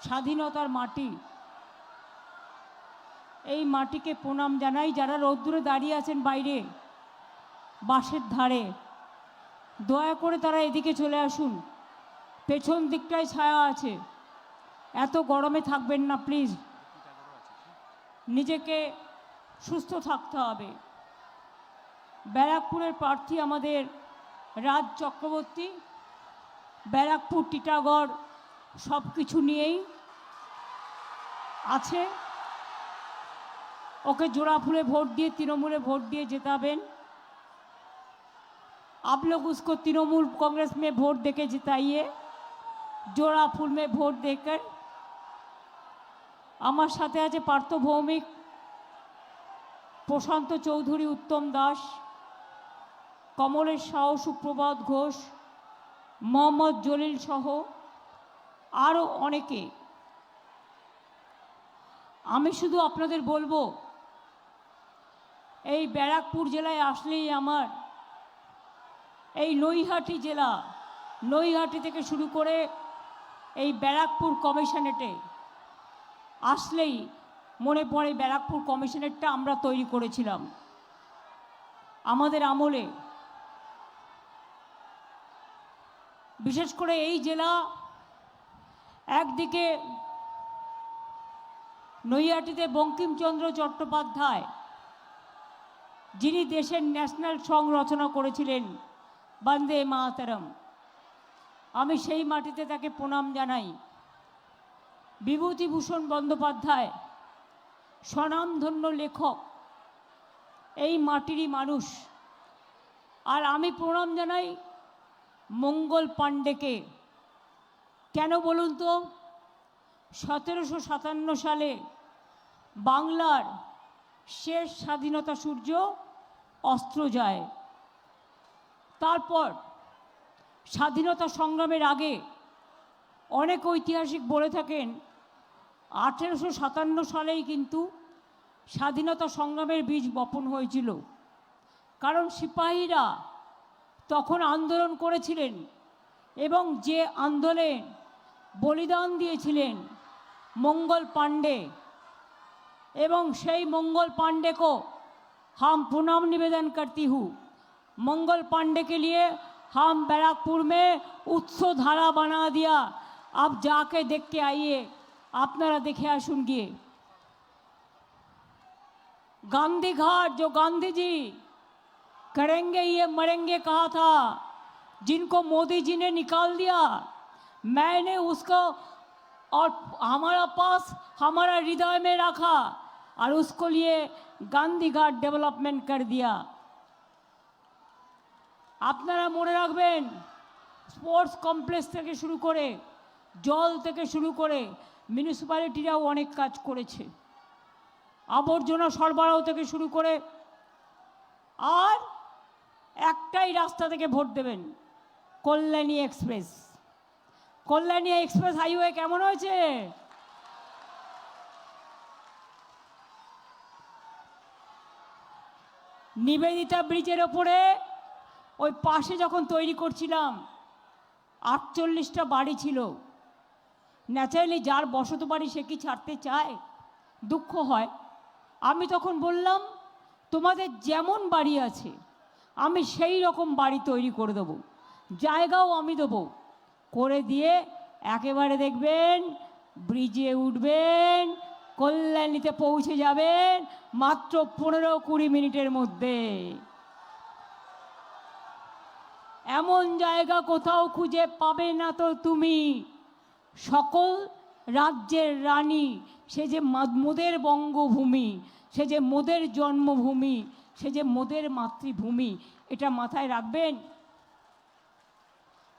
স্বাধীনতার মাটি, এই মাটিকে প্রণাম জানাই। যারা রোদ্দুরে দাঁড়িয়ে আছেন বাইরে বাসের ধারে, দয়া করে তারা এদিকে চলে আসুন, পেছন দিকটায় ছায়া আছে, এত গরমে থাকবেন না প্লিজ, নিজেকে সুস্থ থাকতে হবে। ব্যারাকপুরের প্রার্থী আমাদের রাজ চক্রবর্তী, ব্যারাকপুর টিটাগড় সব কিছু নিয়েই আছে, ওকে জোড়া ফুলে ভোट दिए, तृणमूले ভোট দিয়ে जिताबेन। आप लोग उसको तृणमूल कांग्रेस में वोट देके जिताइए, जोड़ा फूल में वोट देकर। আমার সাথে আছে পার্থ ভৌমিক, প্রশান্ত চৌধুরী, উত্তম দাস, কমলেশ সাউ, সুপ্রভাত ঘোষ, মোহাম্মদ জলিল সহ আরও অনেকে। আমি শুধু আপনাদের বলবো, এই ব্যারাকপুর জেলায় আসলেই আমার এই নৈহাটি জেলা, নৈহাটি থেকে শুরু করে এই ব্যারাকপুর কমিশনারেটে আসলেই মনে পড়ে ব্যারাকপুর কমিশনারেটটা আমরা তৈরি করেছিলাম আমাদের আমলে। বিশেষ করে এই জেলা একদিকে নৈহাটিতে বঙ্কিমচন্দ্র চট্টোপাধ্যায়, যিনি দেশের ন্যাশনাল সং রচনা করেছিলেন বন্দে মাতরম, আমি সেই মাটিতে তাকে প্রণাম জানাই। বিভূতিভূষণ বন্দ্যোপাধ্যায়, স্বনামধন্য লেখক, এই মাটিরই মানুষ। আর আমি প্রণাম জানাই মঙ্গল পাণ্ডেকে। কেন বলুন তো? 1757 সালে বাংলার শেষ স্বাধীনতা সূর্য অস্ত্র যায়। তারপর স্বাধীনতা সংগ্রামের আগে অনেক ঐতিহাসিক বলে থাকেন 1857 সালেই কিন্তু স্বাধীনতা সংগ্রামের বীজ বপন হয়েছিল। কারণ সিপাহীরা তখন আন্দোলন করেছিলেন এবং যে আন্দোলনে বলিদান দিয়েছিলেন मंगल पांडे, एवं সেই मंगल पांडे को हम प्रणाम निवेदन करती हूँ। मंगल पांडे के लिए हम बैराकपुर में उत्सव धारा बना दिया। आप जाके देख के आइए, आपनारा देखे आसुन गिए। गांधी घाट जो गांधी जी करेंगे ये मरेंगे कहा था, जिनको मोदी जी ने निकाल दिया, मैंने उसको और हमारा पास हमारा हृदय में रखा और उसको लिए गांधी घाट डेवलपमेंट कर दिया। আপনারা মনে রাখবেন, স্পোর্টস কমপ্লেক্স থেকে শুরু করে জল থেকে শুরু করে মিউনিসিপ্যালিটিরাও অনেক কাজ করেছে, আবর্জনা সরবরাহ থেকে শুরু করে। আর একটাই রাস্তা থেকে ভোট দেবেন, Kalyani express. Kalyani express highway কেমন হয়েছে? নিবেদিতা ব্রিজের ওপরে ওই পাশে যখন তৈরি করছিলাম 48টা বাড়ি ছিল। ন্যাচারালি যার বসত বাড়ি সে কি ছাড়তে চায়? দুঃখ হয়। আমি তখন বললাম, তোমাদের যেমন বাড়ি আছে আমি সেই রকম বাড়ি তৈরি করে দেবো, জায়গাও আমি দেবো। করে দিয়ে একেবারে দেখবেন ব্রিজে উঠবেন, কল্যাণীতে পৌঁছে যাবেন মাত্র 15-20 মিনিটের মধ্যে। এমন জায়গা কোথাও খুঁজে পাবে না তো তুমি। সকল রাজ্যের রানী, সে যে মোদের বঙ্গভূমি, সে যে মোদের জন্মভূমি, সে যে মোদের মাতৃভূমি, এটা মাথায় রাখবেন।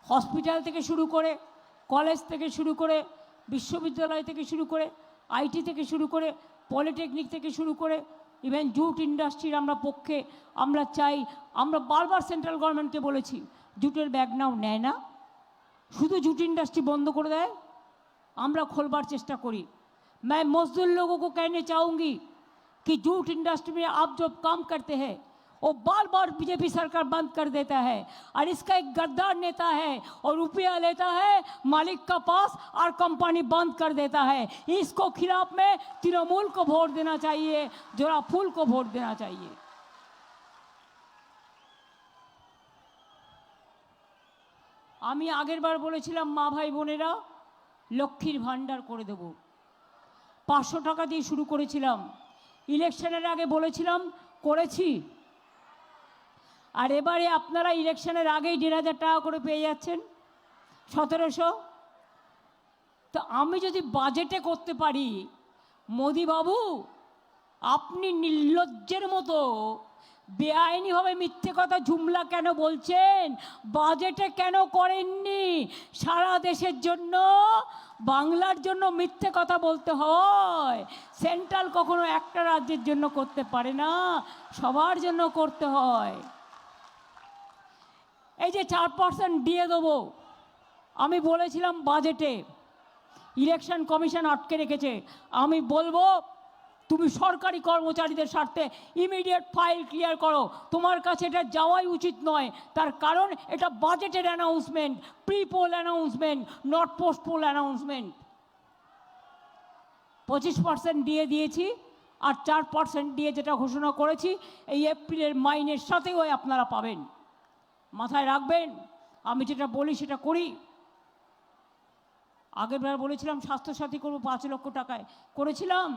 হসপিটাল থেকে শুরু করে, কলেজ থেকে শুরু করে, বিশ্ববিদ্যালয় থেকে শুরু করে, আইটি থেকে শুরু করে, পলিটেকনিক থেকে শুরু করে, ইভেন জুট ইন্ডাস্ট্রির আমরা পক্ষে। আমরা চাই, আমরা বারবার সেন্ট্রাল গভর্নমেন্টকে বলেছি, জুটের ব্যাগ নাও, নেয় না, শুধু জুট इंडस्ट्री बंद कर दें। আমরা खोलবার চেষ্টা করি। मैं मजदूर लोगों को कहने चाहूँगी कि जूट इंडस्ट्री में आप जो काम करते हैं वो बार बार बीजेपी सरकार बंद कर देता है और इसका एक गद्दार नेता है और रुपया लेता है मालिक का पास और कंपनी बंद कर देता है। इसको खिलाफ में तृणमूल को वोट देना चाहिए, जोड़ा फूल को वोट देना चाहिए। আমি আগের বার বলেছিলাম মা ভাই বোনেরা লক্ষ্মীর ভান্ডার করে দেব, 500 টাকা দিয়ে শুরু করেছিলাম। ইলেকশনের আগে বলেছিলাম, করেছি। আর এবারে আপনারা ইলেকশনের আগেই 1,500 টাকা করে পেয়ে যাচ্ছেন, 1700। তো আমি যদি বাজেটে করতে পারি, মোদি বাবু আপনি নির্লজ্জের মতো বেআইনিভাবে মিথ্যে কথা জুমলা কেন বলছেন? বাজেটে কেন করেননি? সারা দেশের জন্য, বাংলার জন্য মিথ্যে কথা বলতে হয়। সেন্ট্রাল কখনো একটা রাজ্যের জন্য করতে পারে না, সবার জন্য করতে হয়। এই যে 4% দিয়ে দেবো আমি বলেছিলাম বাজেটে, ইলেকশন কমিশন আটকে রেখেছে। আমি বলবো তুমি সরকারি কর্মচারীদের স্বার্থে ইমিডিয়েট ফাইল ক্লিয়ার করো। তোমার কাছে এটা যাওয়াই উচিত নয়, তার কারণ এটা বাজেটের announcement, pre poll announcement, not post poll announcement. 25% দিয়ে দিয়েছি আর 4% দিয়ে যেটা ঘোষণা করেছি এই এপ্রিলের মাইনের সাথেও আপনারা পাবেন। মাথায় রাখবেন, আমি যেটা বলি সেটা করি। আগেরবার বলেছিলাম স্বাস্থ্যসাথী করবো 5 লক্ষ টাকায়, করেছিলাম?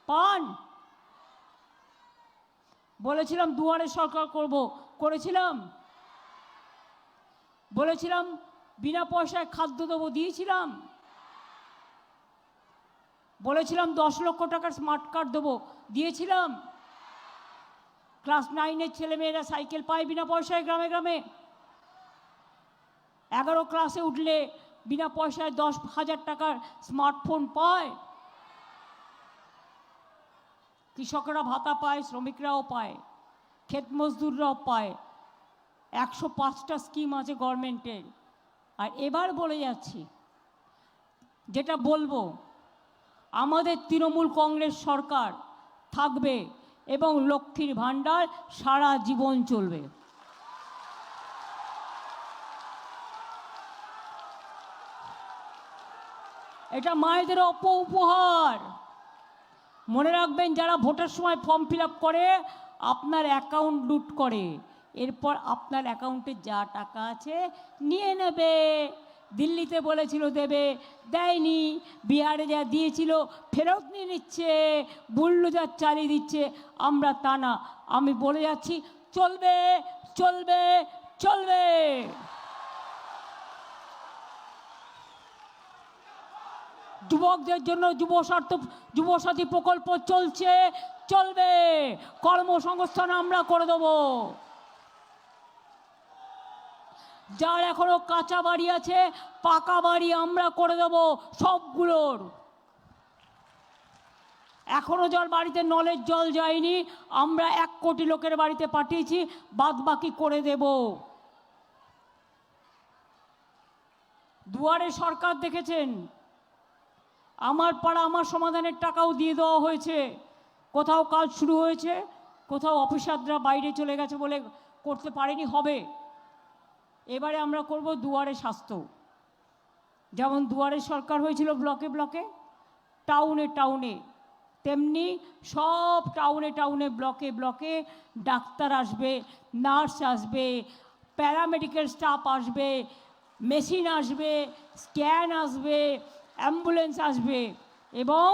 পান। বলেছিলাম দুয়ারে সরকার করব, করেছিলাম? বলেছিলাম বিনা পয়সায় খাদ্য দেবো, দিয়েছিলাম? বলেছিলাম 10 লক্ষ টাকার স্মার্ট কার্ড দেবো, দিয়েছিলাম? ক্লাস 9-এর ছেলেমেয়েরা সাইকেল পায় বিনা পয়সায় গ্রামে গ্রামে। 11 ক্লাসে উঠলে বিনা পয়সায় 10,000 টাকার স্মার্টফোন পায়। কৃষকরা ভাতা পায়, শ্রমিকরাও পায়, ক্ষেত মজদুররাও পায়। 105টা স্কিম আছে গভর্নমেন্টের। আর এবার বলে যাচ্ছি, যেটা বলবো, আমাদের তৃণমূল কংগ্রেস সরকার থাকবে এবং লক্ষ্মীর ভাণ্ডার সারা জীবন চলবে। এটা মায়েদের উপহার। মনে রাখবেন, যারা ভোটের সময় ফর্ম ফিল আপ করে আপনার অ্যাকাউন্ট লুট করে, এরপর আপনার অ্যাকাউন্টে যা টাকা আছে নিয়ে নেবে। দিল্লিতে বলেছিল দেবে, দেয়নি। বিহারে যা দিয়েছিল ফেরত নিয়ে নিচ্ছে, বুলডোজার চালিয়ে দিচ্ছে। আমরা তা না, আমি বলে যাচ্ছি চলবে, চলবে, চলবে। যুবকদের জন্য যুবসাথী প্রকল্প চলছে, চলবে। কর্মসংস্থান আমরা করে দেব। যার এখনো কাঁচা বাড়ি আছে, পাকা বাড়ি আমরা করে দেব সবগুলোর। এখনো যার বাড়িতে নলের জল যায়নি, আমরা 1 কোটি লোকের বাড়িতে পাঠিয়েছি, বাদ বাকি করে দেব। দুয়ারে সরকার দেখেছেন, আমার পাড়া আমার সমাধানের টাকাও দিয়ে দেওয়া হয়েছে। কোথাও কাজ শুরু হয়েছে, কোথাও অফিসাররা বাইরে চলে গেছে বলে করতে পারেনি, হবে। এবারে আমরা করব দুয়ারে স্বাস্থ্য। যেমন দুয়ারে সরকার হয়েছিল ব্লকে ব্লকে, টাউনে টাউনে, তেমনি সব টাউনে টাউনে, ব্লকে ব্লকে ডাক্তার আসবে, নার্স আসবে, প্যারামেডিক্যাল স্টাফ আসবে, মেশিন আসবে, স্ক্যান আসবে, অ্যাম্বুলেন্স আসবে এবং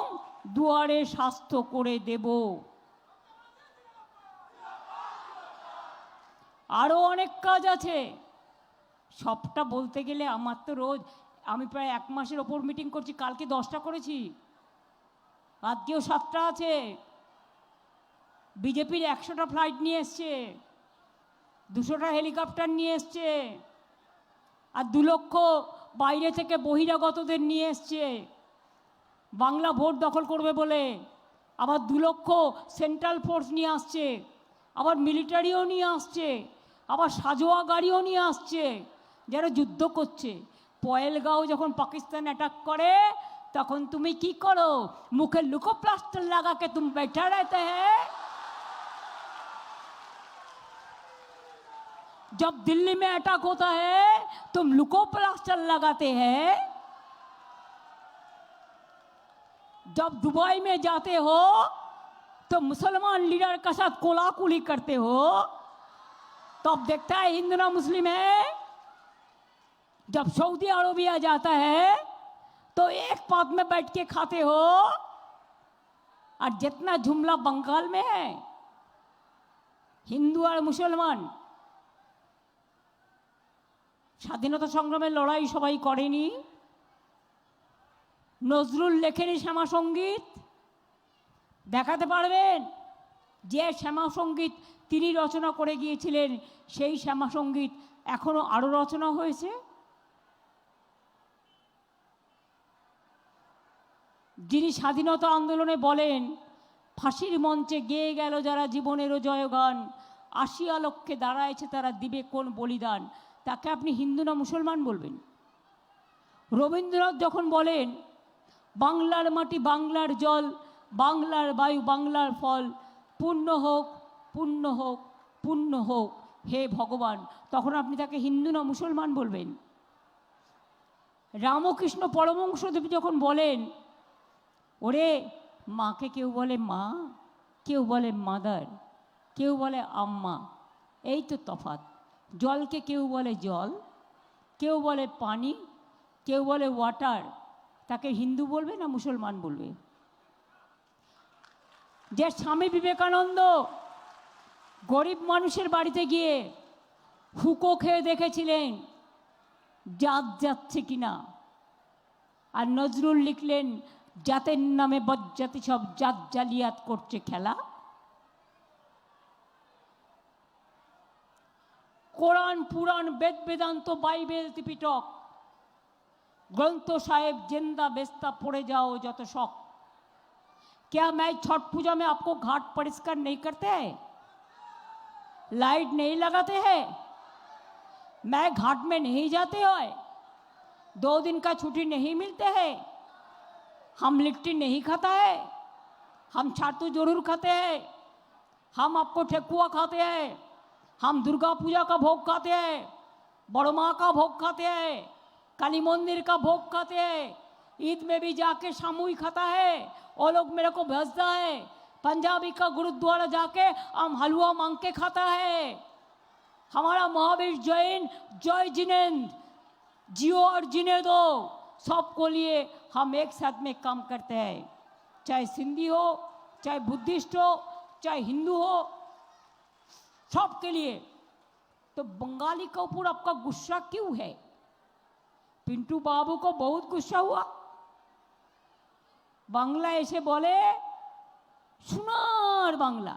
দুয়ারে স্বাস্থ্য করে দেব। আরও অনেক কাজ আছে, সবটা বলতে গেলে আমার তো রোজ, আমি প্রায় 1 মাসের ওপর মিটিং করছি। কালকে 10টা করেছি, আজকেও 7টা আছে। বিজেপির 100টা ফ্লাইট নিয়ে এসছে, 200টা হেলিকপ্টার নিয়ে এসছে, আর 2 লক্ষ বাইরে থেকে বহিরাগতদের নিয়ে এসছে বাংলা ভোট দখল করবে বলে। আবার 2 লক্ষ সেন্ট্রাল ফোর্স নিয়ে আসছে, আবার মিলিটারিও নিয়ে আসছে, আবার সাজোয়া গাড়িও নিয়ে আসছে, যারা যুদ্ধ করছে। পয়েলগাঁও যখন পাকিস্তান অ্যাটাক করে তখন তুমি কি করো? মুখে লুকো প্লাস্টার লাগাকে তুমি बैठा रहते हैं। जब दिल्ली में अटैक होता है तुम लुको प्लास्टर लगाते हैं, जब दुबई में जाते हो तो मुसलमान लीडर के साथ कोलाकुली करते हो, तो अब देखता है हिंदू ना मुस्लिम है। जब सऊदी अरबिया जाता है तो एक पात में बैठ के खाते हो, और जितना जुमला बंगाल में है हिंदू और मुसलमान, স্বাধীনতা সংগ্রামের লড়াই সবাই করেনি। নজরুল লেখেনি শ্যামা সঙ্গীত, দেখাতে পারবেন যে শ্যামা সঙ্গীত তিনি রচনা করে গিয়েছিলেন সেই শ্যামা সঙ্গীত এখনো আরো রচনা হয়েছে? যিনি স্বাধীনতা আন্দোলনে বলেন ফাঁসির মঞ্চে গেয়ে গেল যারা জীবনেরও জয়গান, আসিয়া লক্ষ্যে দাঁড়ায়ছে তারা দিবে কোন বলিদান, তাকে আপনি হিন্দু না মুসলমান বলবেন? রবীন্দ্রনাথ যখন বলেন বাংলার মাটি বাংলার জল, বাংলার বায়ু বাংলার ফল, পূর্ণ হোক পূর্ণ হোক পূর্ণ হোক হে ভগবান, তখন আপনি তাকে হিন্দু না মুসলমান বলবেন? রামকৃষ্ণ পরমহংসদেব যখন বলেন ওরে মাকে কেউ বলে মা, কেউ বলে মাদার, কেউ বলে আম্মা, এই তো তফাৎ। জলকে কেউ বলে জল, কেউ বলে পানি, কেউ বলে ওয়াটার, তাকে হিন্দু বলবে না মুসলমান বলবে? যে স্বামী বিবেকানন্দ গরিব মানুষের বাড়িতে গিয়ে হুকো খেয়ে দেখেছিলেন জাত যাচ্ছে কিনা, আর নজরুল লিখলেন জাতের নামে বজ্জাতি সব জাত জালিয়াত করছে খেলা। কোরআন পুরাণ বেদ বেদান্ত বাইবেল ত্রিপিটক ग्रंथ साहेब जिंदा बेस्ता पड़े जाओ जत शौक। क्या मैं छठ पूजा में आपको घाट परिष्कार नहीं करते हैं, लाइट नहीं लगाते हैं, मैं घाट में नहीं जाते हो, 2 दिन का छुट्टी नहीं मिलते हैं, हम लिट्टी नहीं खाता है, हम छातू जरूर खाते हैं, हम आपको ठेकुआ खाते हैं, हम दुर्गा पूजा का भोग खाते हैं, बड़ माँ का भोग खाते हैं, काली मंदिर का भोग खाते हैं, ईद में भी जाके सामूहिक खाता है, वो लोग मेरे को भेजता है, पंजाबी का गुरुद्वारा जाके हम हलवा मांग के खाता है। हमारा महावीर जैन जय जिनेंद्र जियो और जीने दो सबको लिए हम एक साथ में काम करते हैं, चाहे सिंधी हो, चाहे बुद्धिस्ट हो, चाहे हिंदू हो, सबके लिए। तो बंगाली के ऊपर आपका गुस्सा क्यों है? पिंटू बाबू को बहुत गुस्सा हुआ, बांग्ला ऐसे बोले সোনার বাংলা,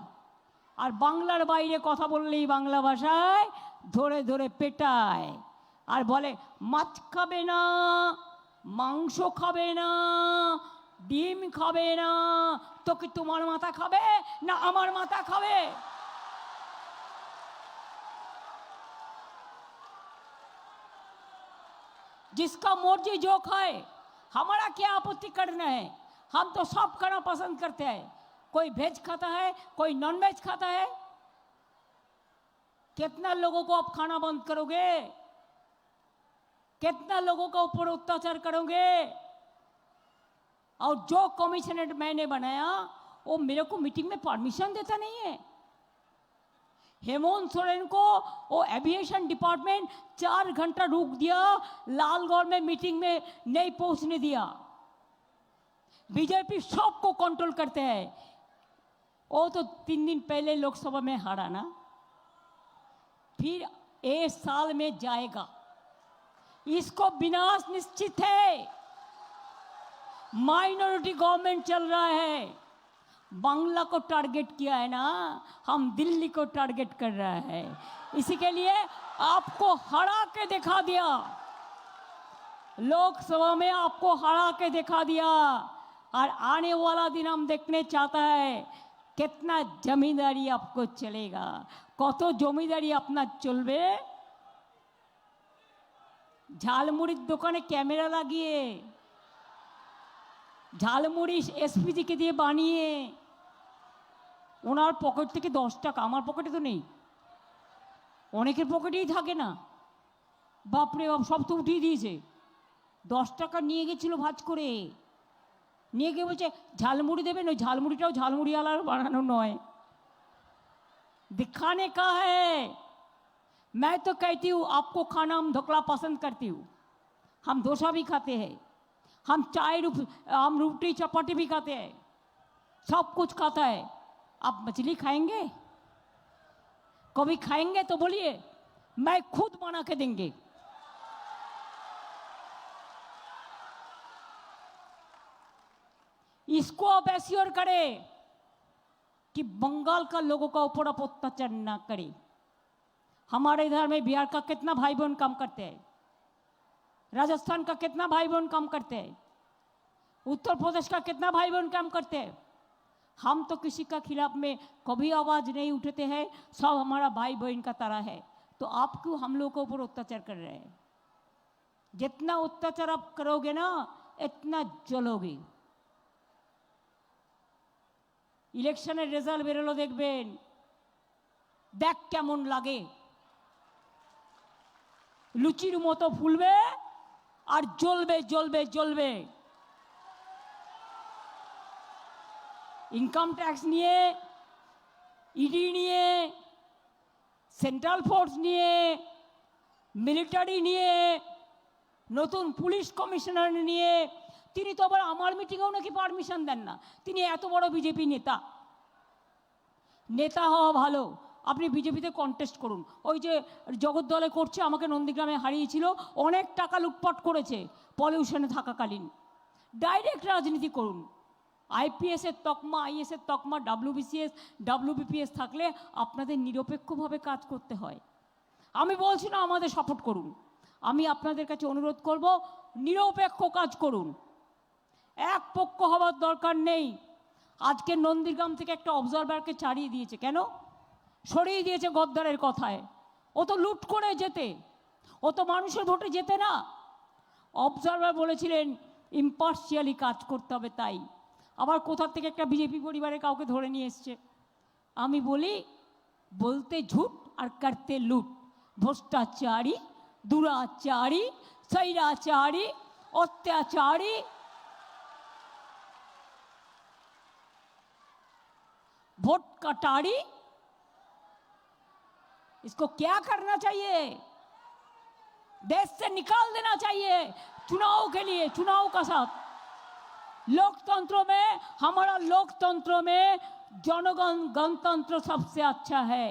আর বাংলার বাইরে কথা বললেই বাংলা ভাষায় ধরে ধরে পেটায় আর বলে মাছ খাবে না, মাংস খাবে না, ডিম খাবে না, তো কি তোমার মাথা খাবে না আমার মাথা খাবে? जिसका मर्जी जो खाए, हमारा क्या आपत्ति करना है, हम तो सब खाना पसंद करते हैं। कोई वेज खाता है, कोई नॉन वेज खाता है। कितना लोगों को आप खाना बंद करोगे, कितना लोगों का ऊपर अत्याचार करोगे? और जो कमिश्नरेट मैंने बनाया वो मेरे को मीटिंग में परमिशन देता नहीं है। हेमंत सोरेन को वो एविएशन डिपार्टमेंट 4 घंटा रुक दिया, लालगढ़ में मीटिंग में नहीं पहुंचने दिया। बीजेपी सबको कंट्रोल करते हैं। वो तो 3 दिन पहले लोकसभा में हारा ना, फिर 1 साल में जाएगा, इसको विनाश निश्चित है। माइनॉरिटी गवर्नमेंट चल रहा है, बांग्ला को टारगेट किया है ना, हम दिल्ली को टारगेट कर रहा है। इसी के लिए आपको हरा के दिखा दिया, लोकसभा में आपको हरा के दिखा दिया, और आने वाला दिन हम देखने चाहता है कितना जमींदारी आपको चलेगा, कत जमींदारी अपना चलबे। झालमुड़िर दोकाने कैमरा লাগিয়ে ঝালমুড়ি এসপিজি কে দিয়ে বানিয়ে ওনার পকেট থেকে 10 টাকা, আমার পকেটে তো নেই, অনেকের পকেটেই থাকে না। বাপরে বাপ, সব তো উঠিয়ে দিয়েছে। 10 টাকা নিয়ে গেছিল ভাজ করে, নিয়ে গিয়ে বলছে ঝালমুড়ি দেবেন। ওই ঝালমুড়িটাও ঝালমুড়িওয়ালার বানানো নয়, दिखाने का है। मैं तो कहती हूँ आपको खाना हम ढोकला पसंद करती हूँ, हम डोसा भी खाते हैं, हम हम रोटी चपाती भी खाते हैं, सब कुछ खाता है। आप मछली खाएंगे? कभी खाएंगे तो बोलिए, मैं खुद बना के देंगे। इसको आप एश्योर करें कि बंगाल का लोगों का ऊपर आप अत्याचार ना करें। हमारे इधर में बिहार का कितना भाई बहन काम करते हैं, राजस्थान का कितना भाई बहन काम करते हैं, उत्तर प्रदेश का कितना भाई बहन काम करते हैं। हम तो किसी का खिलाफ में कभी आवाज नहीं उठाते हैं, सब हमारा भाई बहन का तरह है। तो आप क्यों हम लोगों के ऊपर अत्याचार कर रहे हैं? जितना अत्याचार आप करोगे ना, इतना जलोगे। ইলেকশনের রেজাল্ট বেরোলো, দেখবেন দেখ কেমন লাগে, লুচির মতো ফুলবে আর জ্বলবে জ্বলবে জ্বলবে। ইনকাম ট্যাক্স নিয়ে, ইডি নিয়ে, সেন্ট্রাল ফোর্স নিয়ে, মিলিটারি নিয়ে, নতুন পুলিশ কমিশনার নিয়ে, তিনি তো আবার আমার মিটিংয়েও নাকি পারমিশন দেন না। তিনি এত বড় বিজেপি নেতা। নেতা হওয়া ভালো, আপনি বিজেপিতে কন্টেস্ট করুন। ওই যে জগদ্দলে করছে, আমাকে নন্দীগ্রামে হারিয়েছিল, অনেক টাকা লুটপাট করেছে পলিউশনে থাকাকালীন। ডাইরেক্ট রাজনীতি করুন। আইপিএসের তকমা, আইএসের তকমা, ডাব্লিউবিসিএস, ডাব্লিউবিপিএস থাকলে আপনাদের নিরপেক্ষভাবে কাজ করতে হয়। আমি বলছি না আমাদের সাপোর্ট করুন, আমি আপনাদের কাছে অনুরোধ করব নিরপেক্ষ কাজ করুন, এক পক্ষ হওয়ার দরকার নেই। আজকে নন্দীগ্রাম থেকে একটা অবজারভারকে ছাড়িয়ে দিয়েছে। কেন সরিয়ে দিয়েছে? গদ্দারের কথায়। ও তো লুট করে যেতে, ও তো মানুষের ভোটে যেতে না। অবজারভার বলেছিলেন ইম্পার্শিয়ালি কাজ করতে হবে, তাই আবার কোথা থেকে একটা বিজেপি পরিবারের কাউকে ধরে নিয়ে এসছে। আমি বলি, বলতে ঝুট আর করতে লুট, ভ্রষ্টাচারী, দুরাচারী, স্বৈরাচারী, অত্যাচারী। वोट कटारी, इसको क्या करना चाहिए? देश से निकाल देना चाहिए चुनाव के लिए, चुनाव का साथ। लोकतंत्र में, हमारा लोकतंत्र में जनगण गणतंत्र सबसे अच्छा है,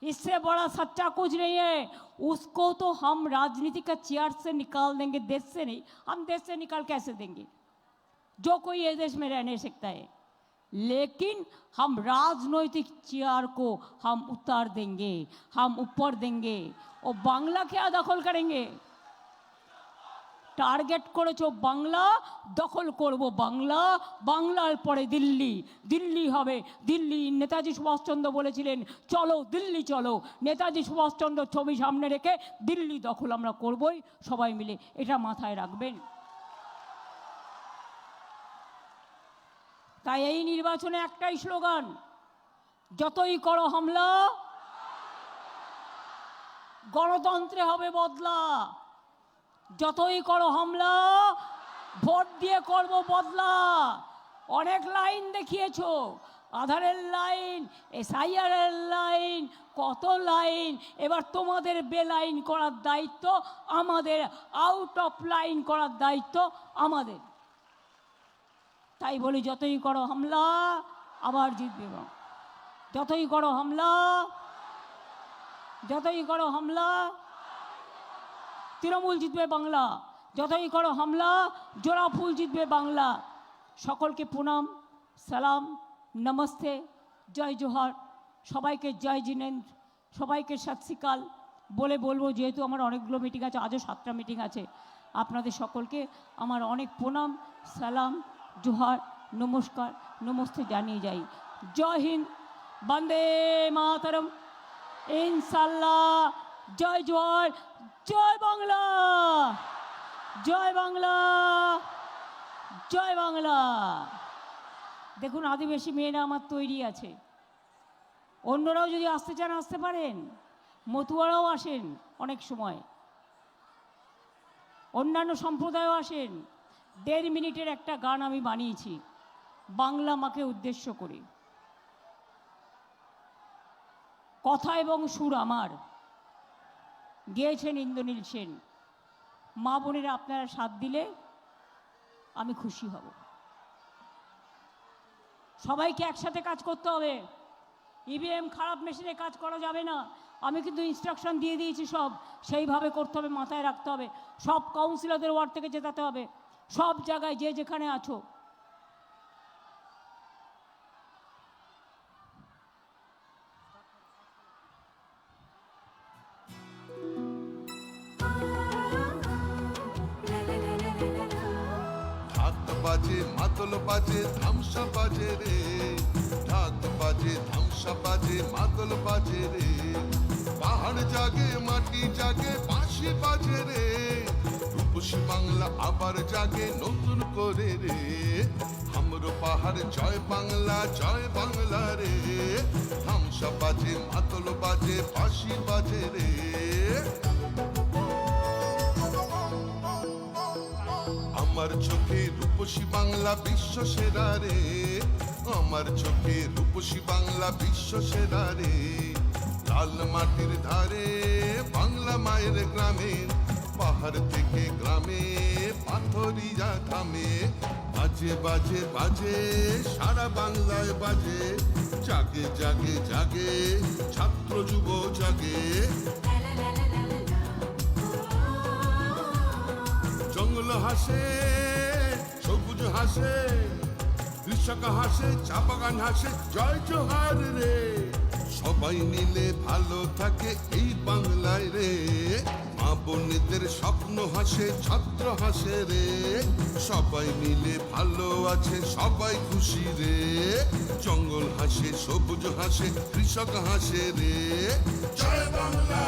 इससे बड़ा सच्चा कुछ नहीं है। उसको तो हम राजनीति का चेयर से निकाल देंगे, देश से नहीं। हम देश से निकाल कैसे देंगे? जो कोई ये देश में रह नहीं सकता है, लेकिन हम राजनैतिक चेयर को हम उतार देंगे, हम ऊपर देंगे। और बांग्ला क्या दखल करेंगे? टारगेट करेছো বাংলা, দখল করব বাংলা, বাংলার পরে দিল্লি, দিল্লি হবে দিল্লি। নেতাজি সুভাষচন্দ্র বলেছিলেন চলো দিল্লি চলো। নেতাজি সুভাষচন্দ্র ছবি সামনে রেখে দিল্লি দখল আমরা করবই সবাই মিলে, এটা মাথায় রাখবেন। তাই এই নির্বাচনে একটাই স্লোগান, যতই করো হামলা গণতন্ত্রে হবে বদলা। যতই করো হামলা ভোট দিয়ে করব বদলা। অনেক লাইন দেখিয়েছো, আধারের লাইন, এসআইআরের লাইন, কত লাইন। এবার তোমাদের বেলাইন করার দায়িত্ব আমাদের, আউট অফ লাইন করার দায়িত্ব আমাদের। তাই বলি, যতই করো হামলা আবার জিতবে। যতই করো হামলা, যতই করো হামলা তৃণমূল জিতবে বাংলা। যতই করো হামলা জোড়া ফুল জিতবে বাংলা। সকলকে প্রণাম, সালাম, নমস্তে, জয় জোহার। সবাইকে জয় জিনেন্দ্র, সবাইকে সত শ্রীকাল বলে বলবো, যেহেতু আমার অনেকগুলো মিটিং আছে, আজও 7টা মিটিং আছে। আপনাদের সকলকে আমার অনেক প্রণাম, সালাম, জোহার, নমস্কার, নমস্তে জানিয়ে যাই। জয় হিন্দ, বন্দে মাতরম, ইনশাল্লাহ। জয় জোহার, জয় বাংলা, জয় বাংলা, জয় বাংলা। দেখুন, আদিবাসী মেয়েরা আমার তৈরি আছে, অন্যরাও যদি আসতে চান আসতে পারেন। মতুয়ারাও আসেন অনেক সময়, অন্যান্য সম্প্রদায়ও আসেন। 1.5 মিনিটের একটা গান আমি বানিয়েছি বাংলা মাকে উদ্দেশ্য করে। কথা এবং সুর আমার, গেয়েছেন ইন্দ্রনীল সেন। মা বোনেরা আপনারা সাথ দিলে আমি খুশি হব। সবাইকে একসাথে কাজ করতে হবে। ইভিএম খারাপ মেশিনে কাজ করা যাবে না। আমি কিন্তু ইনস্ট্রাকশন দিয়ে দিয়েছি, সব সেইভাবে করতে হবে, মাথায় রাখতে হবে। সব কাউন্সিলরদের ওয়ার্ড থেকে জেতাতে হবে, সব জায়গায় যে যেখানে আছো। বাজে মাদল বাজে ধামসা বাজে রে, ঢাক বাজে ধামসা বাজে মাদল বাজে রে। পাহাড় জাগে মাটি জাগে বাঁশি বাজে রে, রূপসী বাংলা আবার জাগে নতুন করে রে। হামরো পাহাড় জয় বাংলা রে। ধামসা বাজে মাদল বাজে বাঁশি বাজে রে। আমার চোখে রূপসী বাংলা বিশ্ব সেরা রে, আমার চোখে রূপসী বাংলা বিশ্ব সেরা রে। লাল মাটির ধারে বাংলা মায়ের গ্রামে, পাহাড় থেকে গ্রামে পাথরিয়া থামে। বাজে বাজে বাজে সারা বাংলায় বাজে, জাগে জাগে জাগে ছাত্র যুব জাগে। জঙ্গল হাসে সবুজ হাসে, কৃষক হাসে চা বাগান হাসে, জয় জোহার রে। সবাই মিলে ভালো থাকে এই বাংলায় রে। মা বোনেদের স্বপ্ন হাসে ছাত্র হাসে রে। সবাই মিলে ভালো আছে সবাই খুশি রে। জঙ্গল হাসে সবুজ হাসে কৃষক হাসে রে। জয় বাংলা।